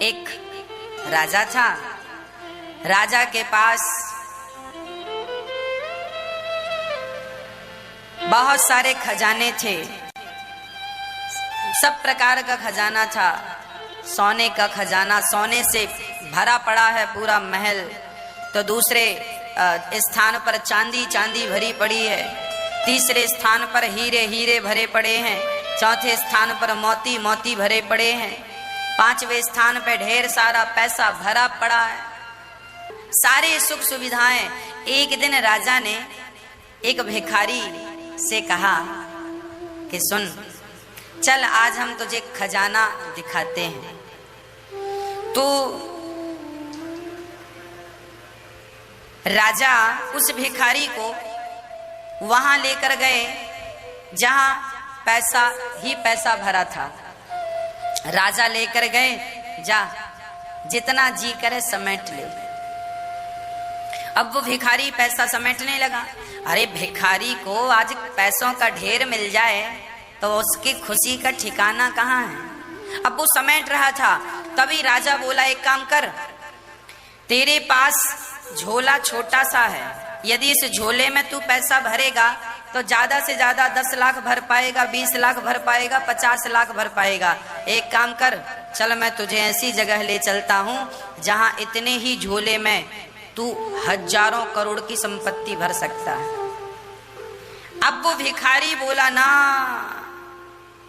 एक राजा था। राजा के पास बहुत सारे खजाने थे, सब प्रकार का खजाना था। सोने का खजाना, सोने से भरा पड़ा है पूरा महल। तो दूसरे स्थान पर चांदी चांदी भरी पड़ी है। तीसरे स्थान पर हीरे हीरे भरे पड़े हैं। चौथे स्थान पर मोती मोती भरे पड़े हैं। पांचवें स्थान पर ढेर सारा पैसा भरा पड़ा है, सारे सुख सुविधाएं। एक दिन राजा ने एक भिखारी से कहा कि सुन, चल आज हम तुझे खजाना दिखाते हैं। तो राजा उस भिखारी को वहां लेकर गए जहां पैसा ही पैसा भरा था। राजा लेकर गए, जा जितना जी करे समेट ले। अब वो भिखारी पैसा समेटने लगा। अरे भिखारी को आज पैसों का ढेर मिल जाए तो उसकी खुशी का ठिकाना कहाँ है। अब वो समेट रहा था, तभी राजा बोला, एक काम कर, तेरे पास झोला छोटा सा है, यदि इस झोले में तू पैसा भरेगा तो ज्यादा से ज्यादा 10 लाख भर पाएगा, 20 लाख भर पाएगा, 50 लाख भर पाएगा। एक काम कर, चल मैं तुझे ऐसी जगह ले चलता हूं जहां इतने ही झोले में तू हजारों करोड़ की संपत्ति भर सकता है। अब वो भिखारी बोला, ना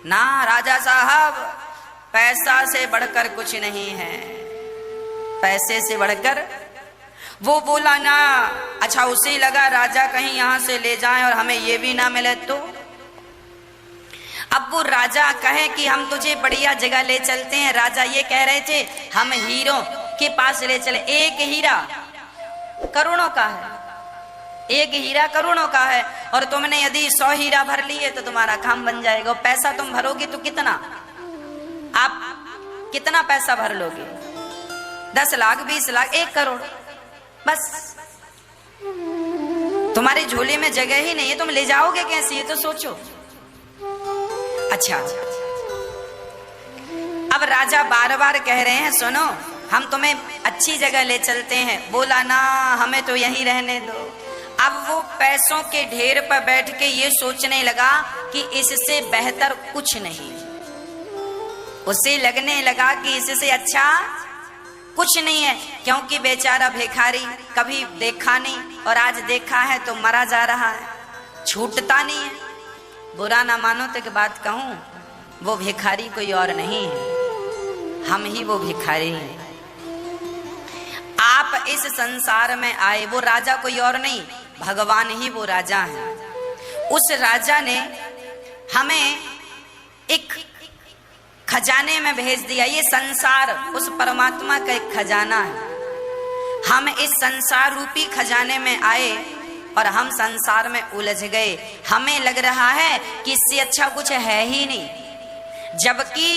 ना राजा साहब, पैसा से बढ़कर कुछ नहीं है, पैसे से बढ़कर। वो बोला ना। अच्छा, उसे लगा राजा कहीं यहां से ले जाएं और हमें ये भी ना मिले तो। अब वो राजा कहे कि हम तुझे बढ़िया जगह ले चलते हैं। राजा ये कह रहे थे, हम हीरों के पास ले चले। एक हीरा करोड़ों का है, एक हीरा करोड़ों का है, और तुमने यदि 100 हीरा भर लिए तो तुम्हारा काम बन जाएगा। पैसा तुम भरोगे तो कितना, आप कितना पैसा भर लोगे? 10 लाख, 20 लाख, 1 करोड़, बस। तुम्हारे झोले में जगह ही नहीं है, तुम ले जाओगे कैसे, ये तो सोचो। अच्छा, अब राजा बार बार कह रहे हैं, सुनो हम तुम्हें अच्छी जगह ले चलते हैं। बोला ना, हमें तो यहीं रहने दो। अब वो पैसों के ढेर पर बैठ के ये सोचने लगा कि इससे बेहतर कुछ नहीं। उसे लगने लगा कि इससे अच्छा कुछ नहीं है, क्योंकि बेचारा भिखारी कभी देखा नहीं और आज देखा है तो मरा जा रहा है, छूटता नहीं है। बुरा ना मानो तो एक बात कहूं, वो भिखारी कोई और नहीं है, हम ही वो भिखारी हैं। आप इस संसार में आए, वो राजा कोई और नहीं, भगवान ही वो राजा है। उस राजा ने हमें एक खजाने में भेज दिया। ये संसार उस परमात्मा का एक खजाना है। हम इस संसार रूपी खजाने में आए और हम संसार में उलझ गए। हमें लग रहा है कि इससे अच्छा कुछ है ही नहीं, जबकि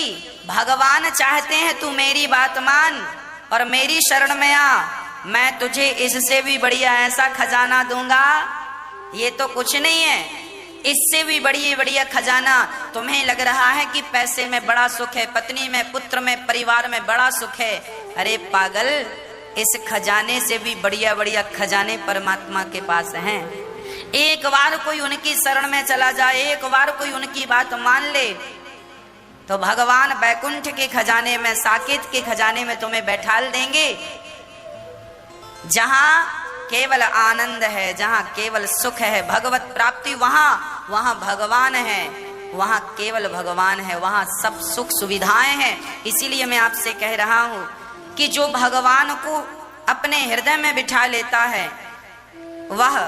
भगवान चाहते हैं तू मेरी बात मान और मेरी शरण में आ, मैं तुझे इससे भी बढ़िया ऐसा खजाना दूंगा। ये तो कुछ नहीं है, इससे भी बढ़िया खजाना। तुम्हें लग रहा है कि पैसे में बड़ा सुख है, पत्नी में, पुत्र में, परिवार में बड़ा सुख है। अरे पागल, इस खजाने से भी बढ़िया खजाने परमात्मा के पास हैं। एक बार कोई उनकी शरण में चला जाए, एक बार कोई उनकी बात मान ले, तो भगवान बैकुंठ के खजाने में, साकेत के खजाने में तुम्हें बैठाल देंगे, जहां केवल आनंद है, जहां केवल सुख है, भगवत प्राप्ति। वहां भगवान है, वहां केवल भगवान है, वहां सब सुख सुविधाएं हैं। इसीलिए मैं आपसे कह रहा हूं कि जो भगवान को अपने हृदय में बिठा लेता है वह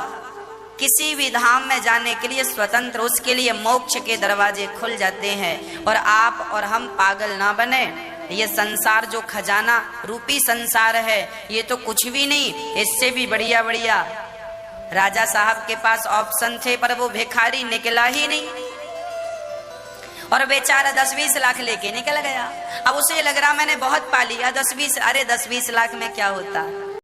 किसी भी धाम में जाने के लिए स्वतंत्र, उसके लिए मोक्ष के दरवाजे खुल जाते हैं। और आप और हम पागल ना बने। ये संसार जो खजाना रूपी संसार है, ये तो कुछ भी नहीं, इससे भी बढ़िया राजा साहब के पास ऑप्शन थे, पर वो भिखारी निकला ही नहीं और बेचारा 10-20 लाख लेके निकल गया। अब उसे लग रहा मैंने बहुत पा लिया, 10-20, अरे 10-20 लाख में क्या होता,